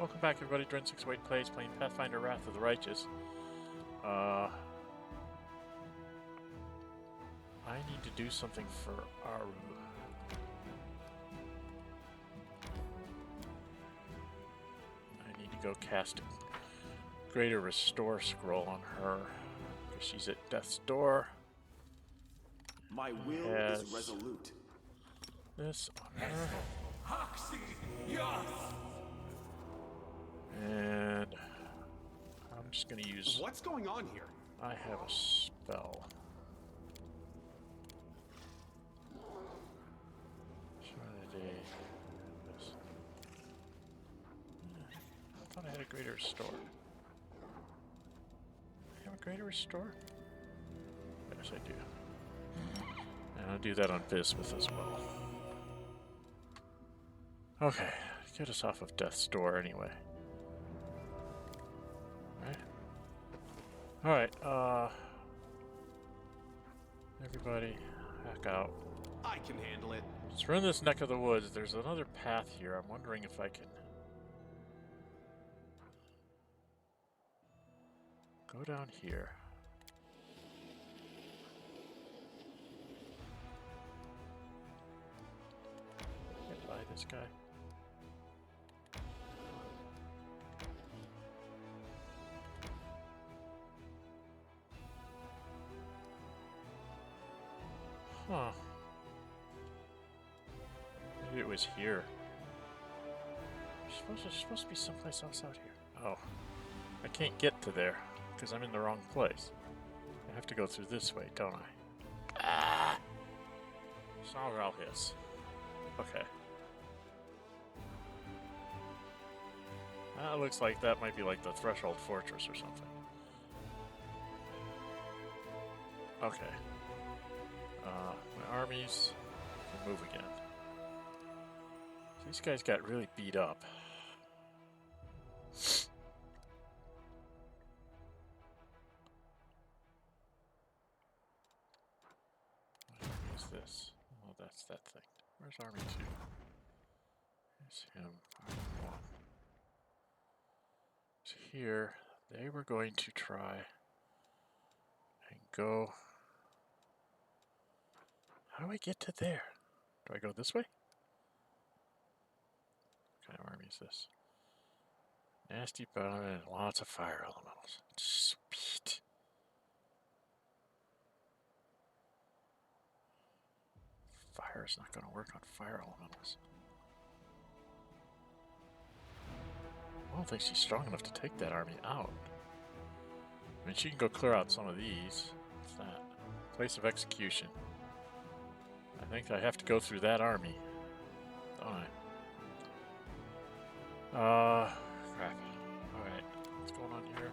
Welcome back, everybody. Dren608 plays, playing Pathfinder Wrath of the Righteous. I need to do something for Aru. I need to go cast Greater Restore Scroll on her, because she's at death's door. My will is resolute. This on her. And I'm just going to use... What's going on here? I have a spell. Trinity. This. I thought I had a Greater Restore. I have a Greater Restore? Yes, I do. And I'll do that on Bismuth as well. Okay, get us off of death's door anyway. Alright, everybody, back out. I can handle it. So we're in this neck of the woods. There's another path here. I'm wondering if I can go down here. Get by this guy. Huh. Maybe it was here. There's supposed to be someplace else out here. Oh. I can't get to there, because I'm in the wrong place. I have to go through this way, don't I? Ah! Sorry, I'll hiss. Okay. That looks like that might be like the Threshold Fortress or something. Okay. My armies can move again. These guys got really beat up. What army is this? Oh, that's that thing. Where's Army 2? There's him. Army 1. So here, they were going to try and go... How do I get to there? Do I go this way? What kind of army is this? Nasty bone and lots of fire elementals. Sweet. Fire is not going to work on fire elementals. I don't think she's strong enough to take that army out. I mean, she can go clear out some of these. What's that? Place of execution. I think I have to go through that army. Don't I? Crap. Alright. What's going on here?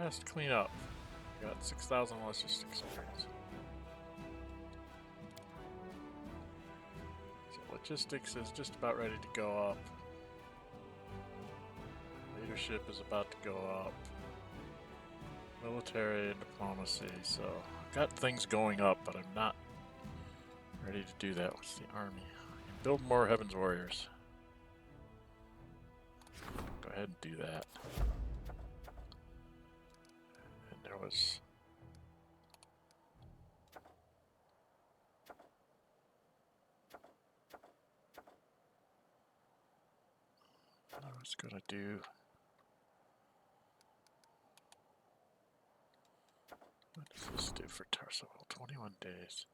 Let's clean up. Got 6,000 logistics experience. So logistics is just about ready to go up. Leadership is about to go up. Military and diplomacy, so got things going up, but I'm not ready to do that with the army. Build more Heaven's Warriors. Go ahead and do that. And there was... I was gonna do... What does this do for Tarso? 21 days.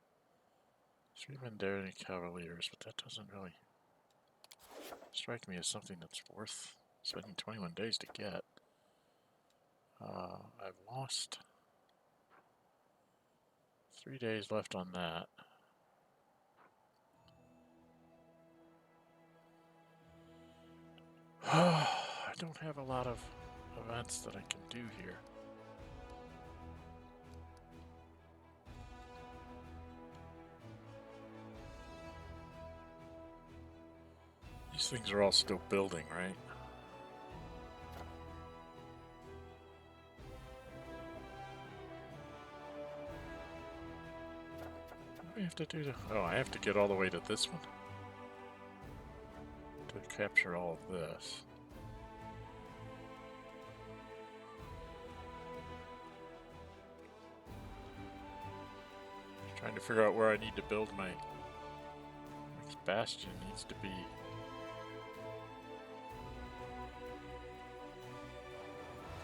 3 men there, any Cavaliers, but that doesn't really strike me as something that's worth spending 21 days to get. I've lost 3 days left on that. I don't have a lot of events that I can do here. These things are all still building, right? What do I have to do to... Oh, I have to get all the way to this one? to capture all of this. Trying to figure out where I need to build my next bastion. Needs to be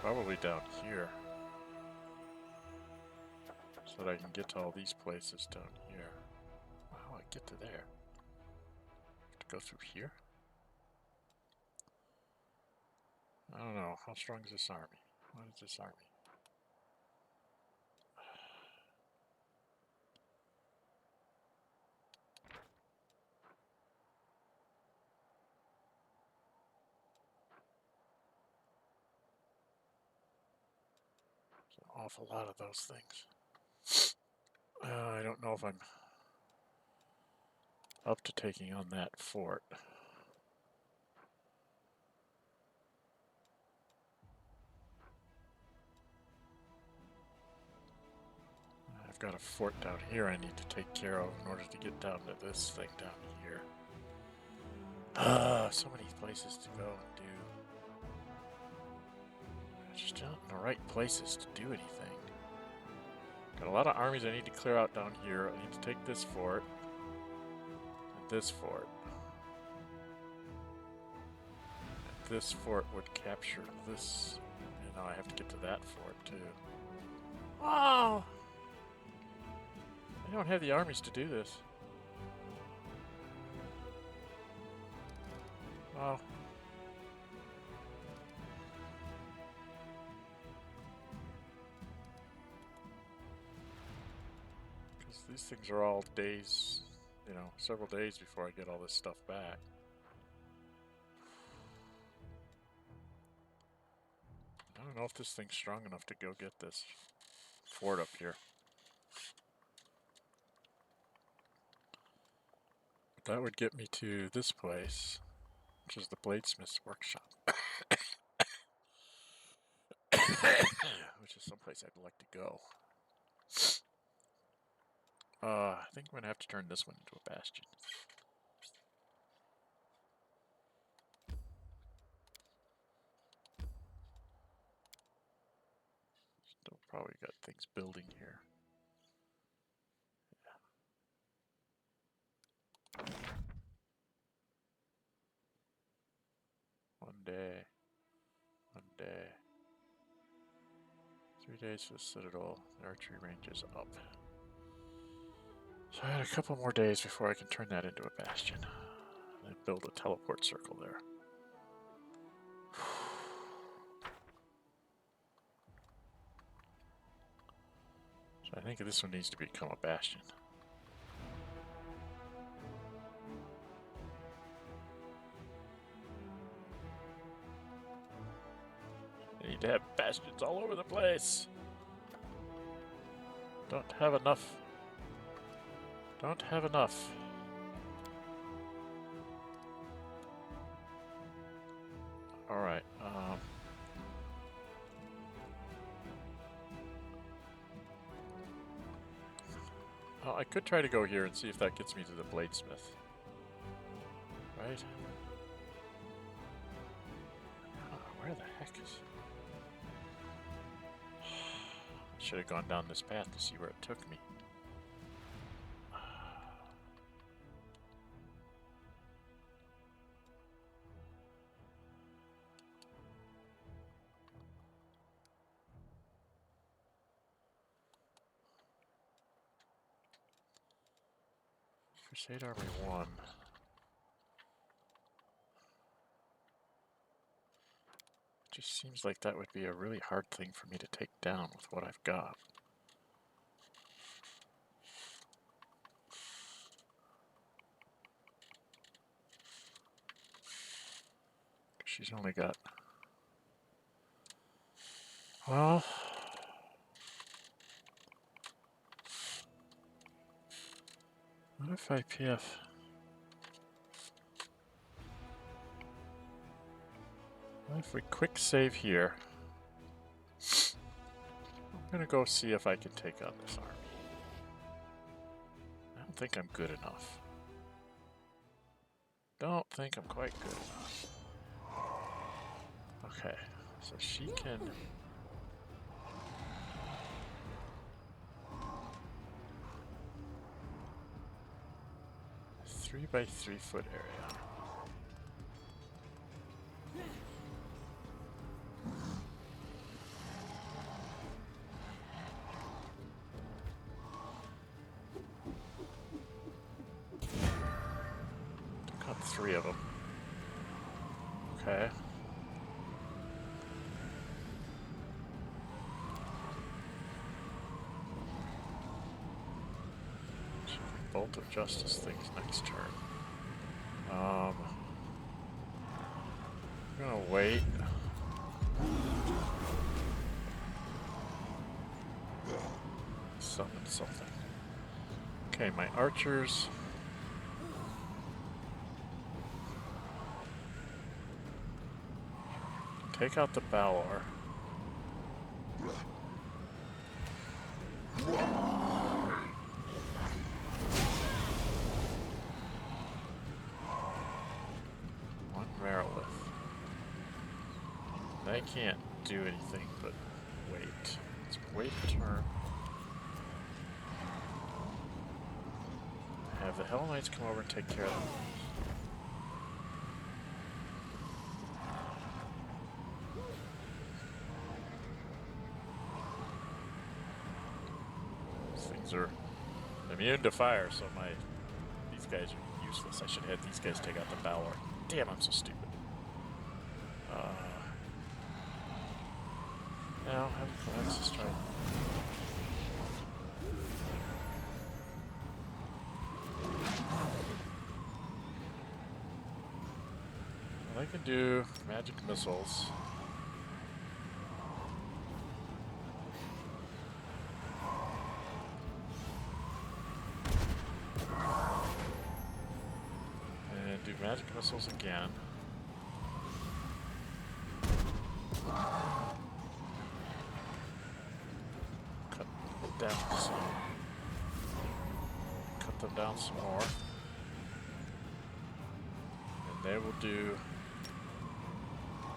probably down here, so that I can get to all these places down here. How do I get to there? Have to go through here? I don't know. How strong is this army? What is this army? Awful lot of those things. I don't know if I'm up to taking on that fort. I've got a fort down here I need to take care of in order to get down to this thing down here. So many places to go and do. Just not in the right places to do anything. Got a lot of armies I need to clear out down here. I need to take this fort. And this fort. And this fort would capture this. And now I have to get to that fort too. Oh! I don't have the armies to do this. Wow. These things are all days, you know, several days before I get all this stuff back. I don't know if this thing's strong enough to go get this fort up here. But that would get me to this place, which is the bladesmith's workshop. Which is someplace I'd like to go. I think I'm going to have to turn this one into a bastion. Still probably got things building here. Yeah. One day. 3 days for the Citadel. The archery range is up. So I had a couple more days before I can turn that into a bastion. And build a teleport circle there. So I think this one needs to become a bastion. I need to have bastions all over the place. Don't have enough. Don't have enough. Alright, well, I could try to go here and see if that gets me to the bladesmith. Right? Where the heck is... I should have gone down this path to see where it took me. Crusade Army 1. Just seems like that would be a really hard thing for me to take down with what I've got. She's only got... Well... What if I PF... What if we quick save here? I'm gonna go see if I can take on this army. I don't think I'm good enough. don't think I'm quite good enough. Okay, so she can... 3 by 3 foot area. Took out 3 of them. Okay. Bolt of Justice things next turn. I'm gonna wait. Summon something. Okay, my archers. Take out the Balor. One Merilith. They can't do anything but wait. Let's wait a turn. Have the Hell Knights come over and take care of them. These things are immune to fire, so these guys are useless. I should have these guys take out the Balor. Damn, I'm so stupid. Now, let's just try. Well, I can do magic missiles. And do magic missiles again. Down some. Cut them down some more. And they will do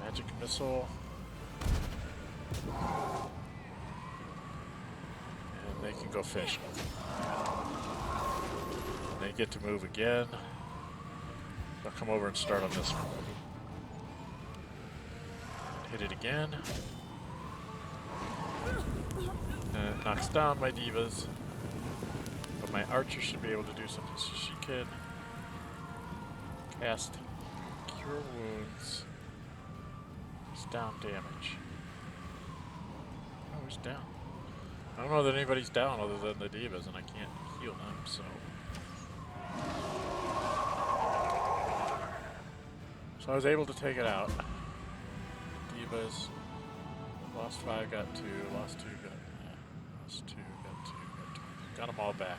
magic missile. And they can go fishing. And they get to move again. They'll come over and start on this one. Hit it again. And it knocks down my divas. But my archer should be able to do something. So she can cast Cure Wounds. He's down damage. Oh, he's down. I don't know that anybody's down other than the divas, and I can't heal them, so... So I was able to take it out. Divas. Lost 5, got 2. Lost 2, got... Lost 2, got 2, got 2. Got them all back.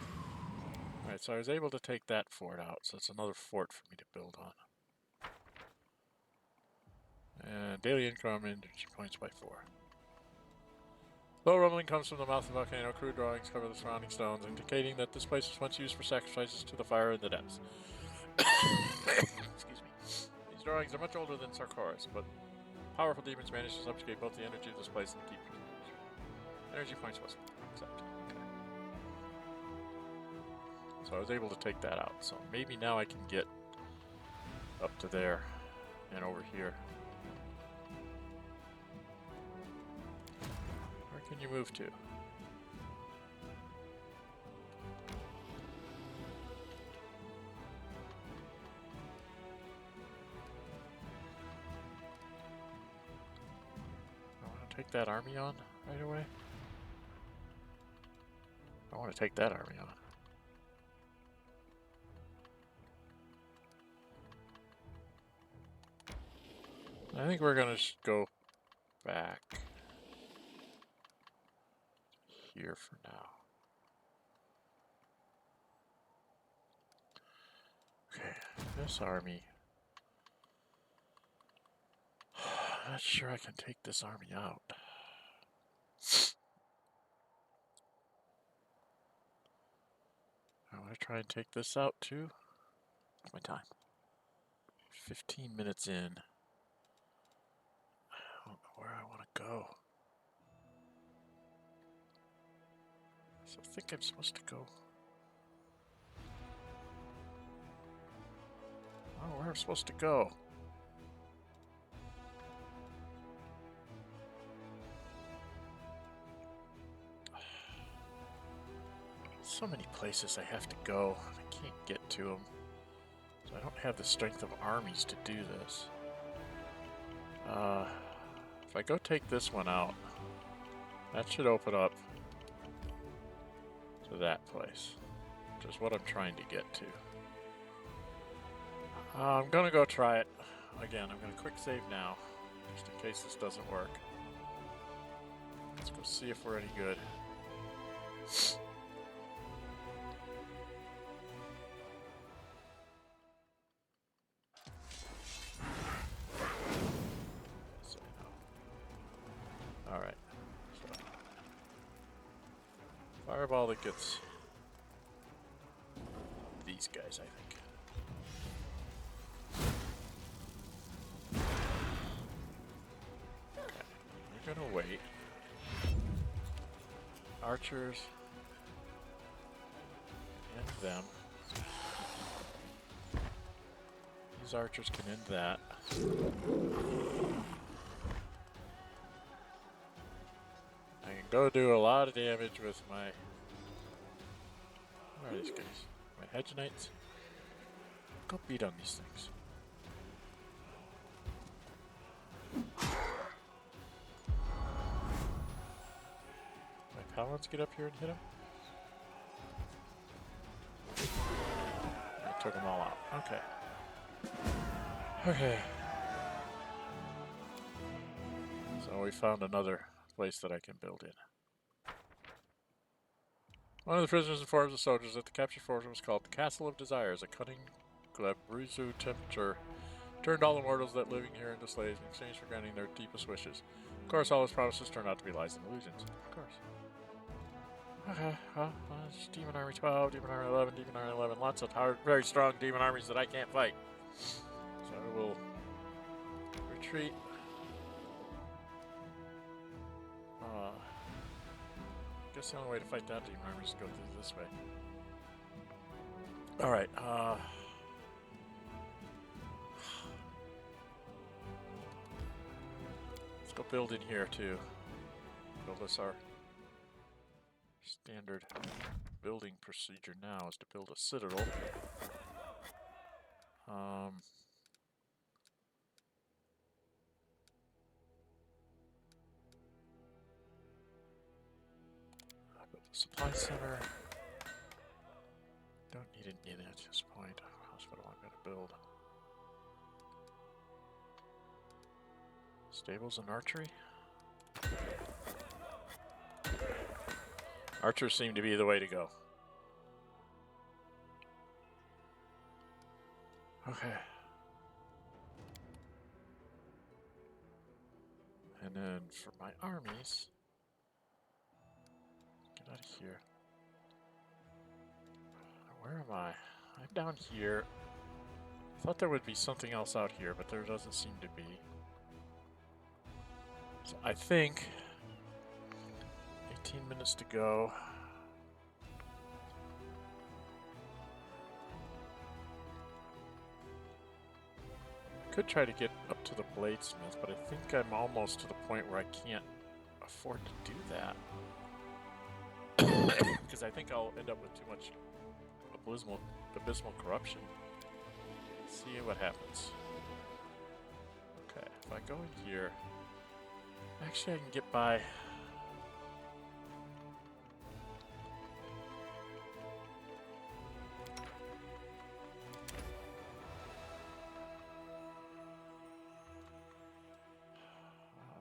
Alright, so I was able to take that fort out, so it's another fort for me to build on. And daily income energy points by 4. Low rumbling comes from the mouth of the volcano. Crude drawings cover the surrounding stones, indicating that this place was once used for sacrifices to the fire in the depths. Excuse me. These drawings are much older than Sarkoris, but powerful demons managed to subjugate both the energy of this place and keep energy points was accept. Okay. So I was able to take that out. So maybe now I can get up to there and over here. Where can you move to? I want to take that army on right away. I want to take that army on. I think we're gonna go back here for now. Okay, this army. I'm not sure I can take this army out. I want to try and take this out too. It's my time. 15 minutes in. I don't know where I want to go. So I think I'm supposed to go. I don't know where I'm supposed to go. So many places I have to go. I can't get to them. So I don't have the strength of armies to do this. If I go take this one out, that should open up to that place, which is what I'm trying to get to. I'm gonna go try it again. I'm gonna quick save now, just in case this doesn't work. Let's go see if we're any good. Alright. So, fireball that gets these guys, I think. Okay, we're gonna wait. Archers and them. These archers can end that. I can go do a lot of damage with my... What are these guys? My hedge knights? Go beat on these things. My paladins get up here and hit him? I took them all out. Okay. Okay. So we found another place that I can build in. One of the prisoners informs the soldiers that the captured fortress was called the Castle of Desires. A cunning Glabruzu tempter turned all the mortals that living here into slaves in exchange for granting their deepest wishes. Of course, all his promises turned out to be lies and illusions. Of course. Okay, well, it's Demon Army 12, Demon Army 11, Demon Army 11. Lots of hard, very strong demon armies that I can't fight. So I will retreat. I guess the only way to fight that demon army is to go through this way. Alright, let's go build in here too. Build us our standard building procedure now is to build a citadel. Supply center. Don't need an inn at this point. Hospital I'm going to build. Stables and archery. Archers seem to be the way to go. Okay. And then for my armies... Get out of here. Where am I? I'm down here. I thought there would be something else out here, but there doesn't seem to be. So I think 18 minutes to go. I could try to get up to the bladesmith, but I think I'm almost to the point where I can't afford to do that. Because I think I'll end up with too much abysmal corruption. Let's see what happens. Okay, if I go in here, actually I can get by.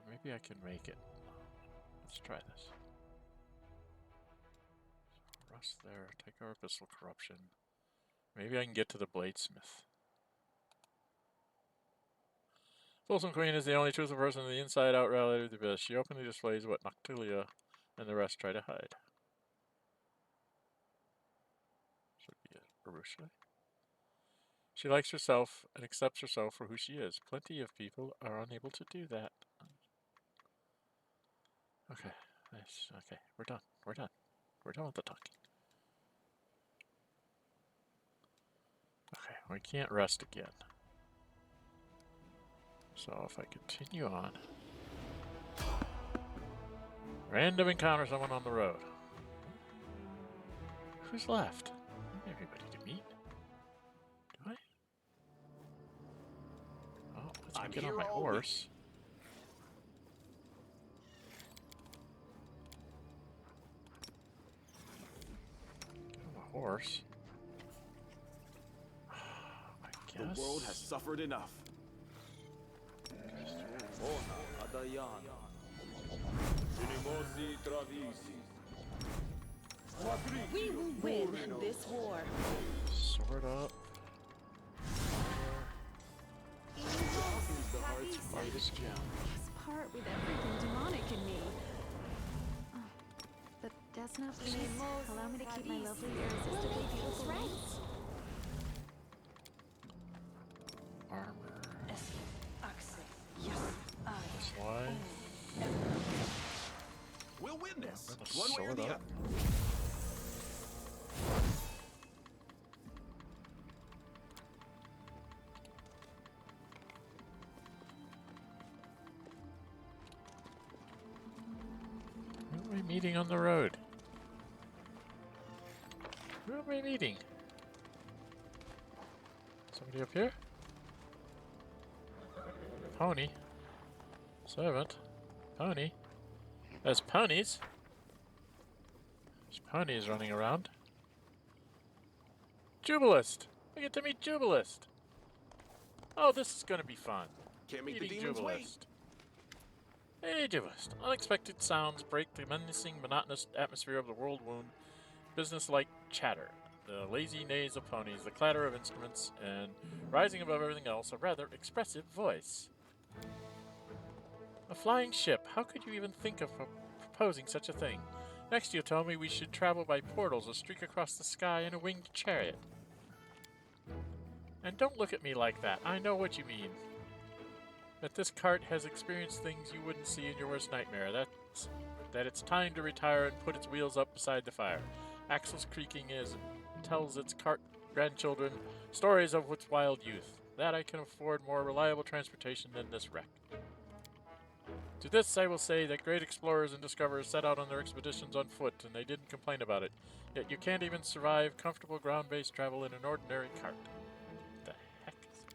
Maybe I can make it. Let's try this. Rust there, take our abyssal corruption. Maybe I can get to the bladesmith. Folsom Queen is the only truthful person in the inside-out reality of the abyss. She openly displays what Noctilia and the rest try to hide. Should be it. Urusha. She likes herself and accepts herself for who she is. Plenty of people are unable to do that. Okay, nice. Okay, we're done. We're done. We're done with the talking. Okay, we can't rest again. So if I continue on. Random encounter someone on the road. Who's left? Everybody to meet. Do I? Oh, let's get on my horse. Get on my horse. I guess. The world has suffered enough. We will win this war. Sword up. Farthest gem. This part with everything demonic in me. But that's not please allow me to keep my lovely irresistibly beautiful rights. Armor. Slide. We'll win this. One way or the other. Who are we meeting on the road? Who are we meeting? Somebody up here? Pony. Servant. Pony. There's ponies. There's ponies running around. Jubilost! I get to meet Jubilost! Oh, this is gonna be fun. Can't make the Meeting demons wait. Jubilost. Hey, Jubilost. Unexpected sounds break the menacing, monotonous atmosphere of the world wound. Business-like chatter. The lazy neighs of ponies, the clatter of instruments, and rising above everything else, a rather expressive voice. A flying ship. How could you even think of proposing such a thing? Next you told me we should travel by portals, a streak across the sky, and a winged chariot. And don't look at me like that. I know what you mean. That this cart has experienced things you wouldn't see in your worst nightmare. That it's time to retire and put its wheels up beside the fire. Axles creaking as it tells its cart grandchildren stories of its wild youth. That I can afford more reliable transportation than this wreck. To this I will say that great explorers and discoverers set out on their expeditions on foot, and they didn't complain about it. Yet you can't even survive comfortable ground-based travel in an ordinary cart. What the heck is it?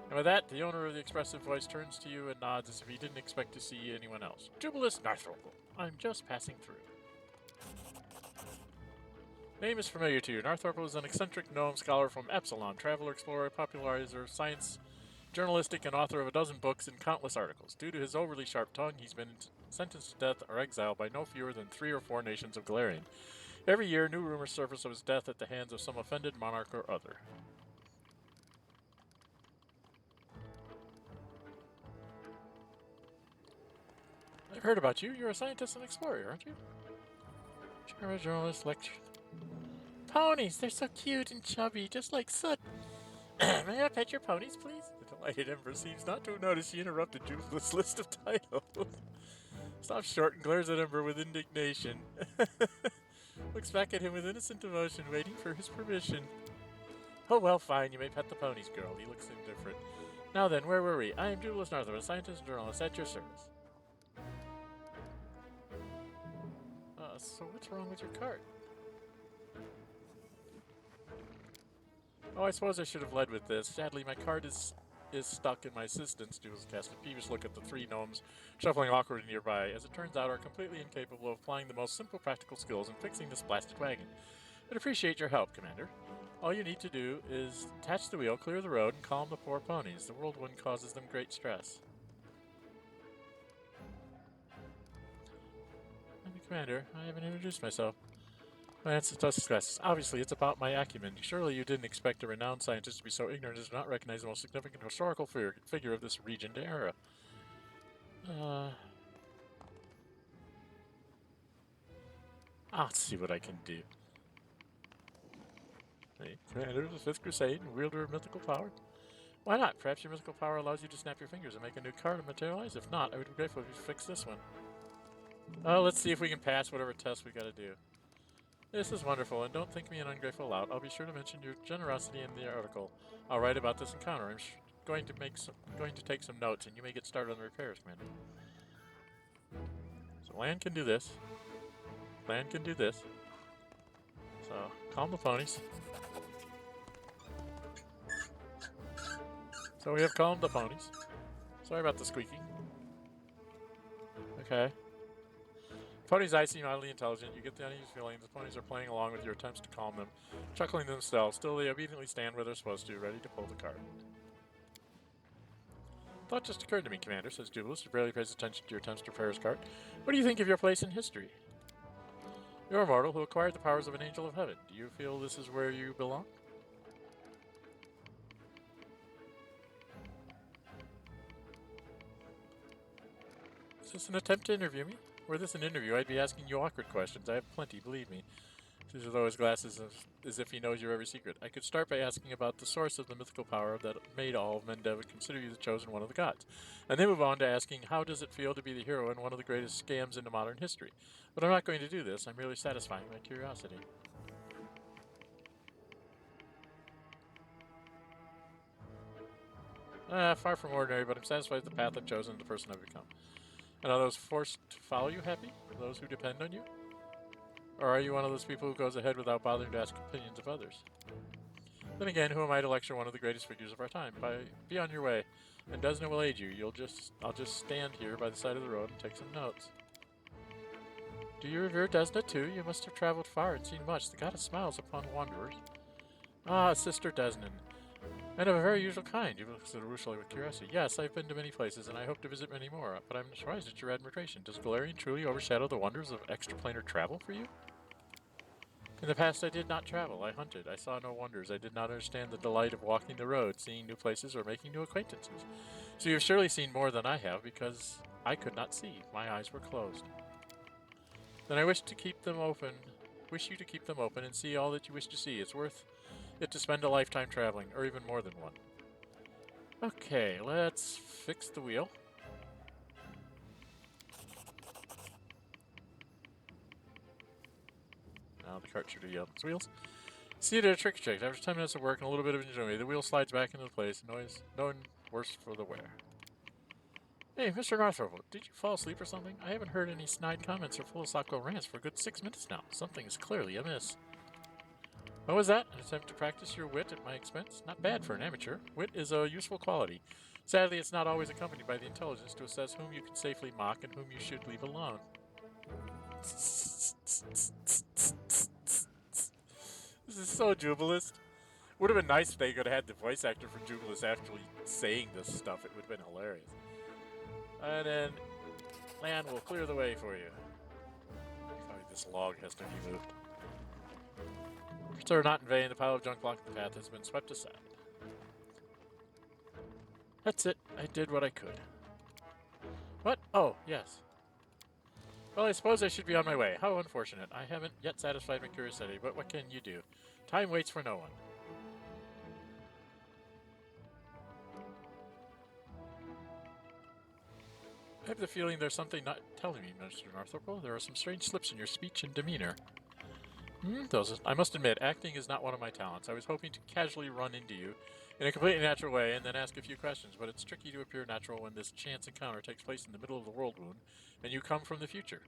And with that, the owner of the expressive voice turns to you and nods as if he didn't expect to see anyone else. Jubilost Narthorpe. I'm just passing through. Name is familiar to you. Narthorpe was an eccentric gnome scholar from Epsilon, traveler, explorer, popularizer, science, journalistic, and author of a dozen books and countless articles. Due to his overly sharp tongue, he's been sentenced to death or exile by no fewer than 3 or 4 nations of Galarian. Every year, new rumors surface of his death at the hands of some offended monarch or other. I've heard about you. You're a scientist and explorer, aren't you? Chairman, journalist, lecturer. Ponies! They're so cute and chubby, just like Soot. May I pet your ponies, please? The delighted Ember seems not to have noticed she interrupted Jubilost's list of titles. Stops short and glares at Ember with indignation. Looks back at him with innocent devotion, waiting for his permission. Oh, well, fine. You may pet the ponies, girl. He looks indifferent. Now then, where were we? I am Jubilost Narthorpe, a scientist and journalist at your service. So what's wrong with your cart? Oh, I suppose I should have led with this. Sadly, my cart is stuck in my assistant's. Jubilost cast a peevish look at the 3 gnomes shuffling awkwardly nearby. As it turns out, are completely incapable of applying the most simple practical skills in fixing this blasted wagon. I'd appreciate your help, Commander. All you need to do is attach the wheel, clear the road, and calm the poor ponies. The whirlwind causes them great stress. I'm the Commander. I haven't introduced myself. My answer to success. Obviously, it's about my acumen. Surely you didn't expect a renowned scientist to be so ignorant as to not recognize the most significant historical figure of this region to era. I'll see what I can do. Hey, commander of the 5th Crusade and wielder of mythical power. Why not? Perhaps your mythical power allows you to snap your fingers and make a new card materialize? If not, I would be grateful if you fix this one. Oh, let's see if we can pass whatever test we gotta do. This is wonderful, and don't think me an ungrateful lout. I'll be sure to mention your generosity in the article. I'll write about this encounter. I'm going to take some notes, and you may get started on the repairs, Commander. So land can do this. Land can do this. So calm the ponies. So we have calmed the ponies. Sorry about the squeaking. Okay. Ponies' eyes seem oddly intelligent. You get the uneasy feeling the ponies are playing along with your attempts to calm them, chuckling to themselves. Still, they obediently stand where they're supposed to, ready to pull the card. Thought just occurred to me, Commander, says Jubilost, who barely pays attention to your attempts to repair his card. What do you think of your place in history? You're a mortal who acquired the powers of an angel of heaven. Do you feel this is where you belong? Is this an attempt to interview me? Were this an interview, I'd be asking you awkward questions. I have plenty, believe me. Sees as though his glasses as if he knows your every secret. I could start by asking about the source of the mythical power that made all of Mendev consider you the chosen one of the gods, and then move on to asking how does it feel to be the hero in one of the greatest scams into modern history. But I'm not going to do this. I'm merely satisfying my curiosity. Far from ordinary, but I'm satisfied with the path I've chosen and the person I've become. And are those forced to follow you happy? Those who depend on you? Or are you one of those people who goes ahead without bothering to ask opinions of others? Then again, who am I to lecture one of the greatest figures of our time? Be on your way, and Desna will aid you. I'll just stand here by the side of the road and take some notes. Do you revere Desna too? You must have traveled far and seen much. The goddess smiles upon wanderers. Ah, Sister Desnan. And of a very usual kind. You look ruefully with curiosity. Yes, I've been to many places, and I hope to visit many more, but I'm surprised at your admiration. Does Galarian truly overshadow the wonders of extraplanar travel for you? In the past, I did not travel. I hunted. I saw no wonders. I did not understand the delight of walking the road, seeing new places, or making new acquaintances. So you've surely seen more than I have, because I could not see. My eyes were closed. Then I wish you to keep them open and see all that you wish to see. It's worth it to spend a lifetime traveling, or even more than one. Okay, let's fix the wheel. Now the cart should be on its wheels. See it at a trick check. After 10 minutes of work and a little bit of enjoyment, the wheel slides back into place. No worse for the wear. Hey, Mr. Northrop, did you fall asleep or something? I haven't heard any snide comments or philosophical rants for a good 6 minutes now. Something is clearly amiss. What was that? An attempt to practice your wit at my expense? Not bad for an amateur. Wit is a useful quality. Sadly, it's not always accompanied by the intelligence to assess whom you can safely mock and whom you should leave alone. This is so Jubilost. Would have been nice if they could have had the voice actor for Jubilost actually saying this stuff. It would have been hilarious. And then land will clear the way for you. Probably this log has to be moved. Sir, not in vain. The pile of junk blocking the path has been swept aside. That's it. I did what I could. What? Oh, yes. Well, I suppose I should be on my way. How unfortunate. I haven't yet satisfied my curiosity, but what can you do? Time waits for no one. I have the feeling there's something not telling me, Mr. Northrop. There are some strange slips in your speech and demeanor. I must admit, acting is not one of my talents. I was hoping to casually run into you in a completely natural way and then ask a few questions, but it's tricky to appear natural when this chance encounter takes place in the middle of the world wound and you come from the future.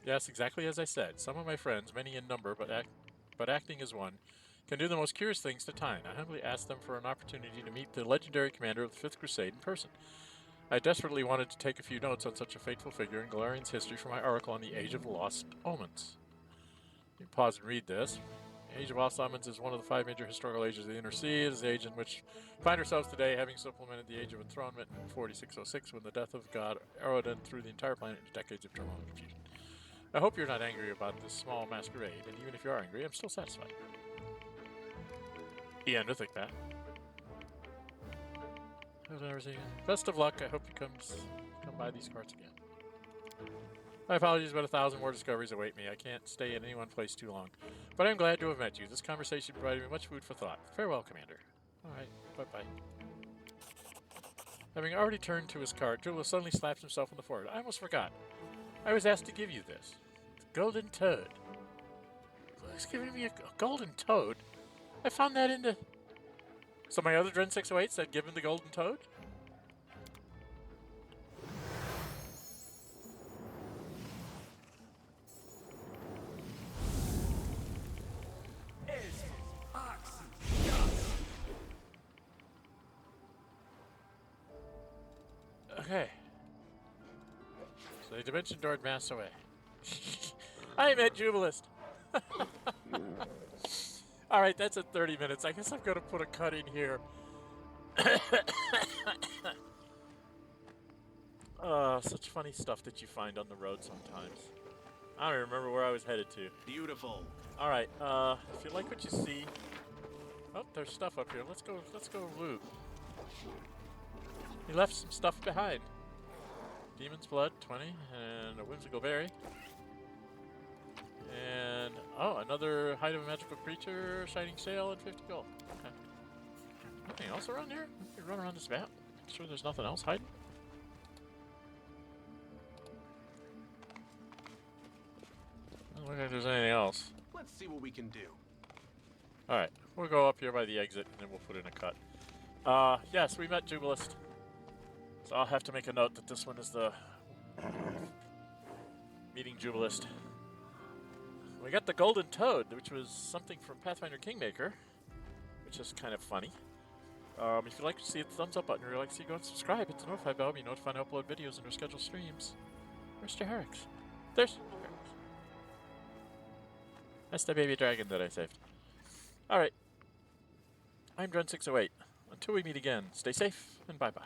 Yes, exactly as I said. Some of my friends, many in number, but acting is one, can do the most curious things to time. I humbly asked them for an opportunity to meet the legendary commander of the 5th Crusade in person. I desperately wanted to take a few notes on such a fateful figure in Galarian's history for my article on the Age of the Lost Omens. You pause and read this. The Age of Lost Omens is one of the 5 major historical ages of the Inner Sea. It is the age in which we find ourselves today, having supplemented the Age of Enthronement in 4606 when the death of God Arodan threw the entire planet into decades of turmoil and confusion. I hope you're not angry about this small masquerade, and even if you are angry, I'm still satisfied. The end of Thick Pat. Best of luck. I hope you come by these carts again. My apologies, but 1,000 more discoveries await me. I can't stay in any one place too long. But I'm glad to have met you. This conversation provided me much food for thought. Farewell, Commander. Alright, bye-bye. Having already turned to his cart, Jubilost suddenly slaps himself on the forehead. I almost forgot. I was asked to give you this. The golden toad. Who's giving me a golden toad? I found that in the... So my other Dren608 said give him the golden toad? Okay. So the dimension door mass away. I met Jubilost. Alright, that's at 30 minutes. I guess I'm going to put a cut in here. Such funny stuff that you find on the road sometimes. I don't even remember where I was headed to. Beautiful. Alright, if you like what you see... Oh, there's stuff up here. Let's go loot. He left some stuff behind. Demon's Blood, 20, and a Whimsical Berry. And, oh, another Hide of a Magical Creature, Shining Sail, and 50 gold. Okay. Anything else around here? Let me run around this map. Make sure there's nothing else hiding. Doesn't look like there's anything else. Let's see what we can do. Alright, we'll go up here by the exit, and then we'll put in a cut. Yes, we met Jubilost. So I'll have to make a note that this one is the meeting Jubilost. We got the Golden Toad, which was something from Pathfinder Kingmaker, which is kind of funny. If you'd like to see it, thumbs up button. If you'd like to see, go and subscribe. Hit the notify bell. Be notified to upload videos and schedule streams. Where's Jarex? There's Jarex. That's the baby dragon that I saved. Alright. I'm Dren608. Until we meet again, stay safe and bye-bye.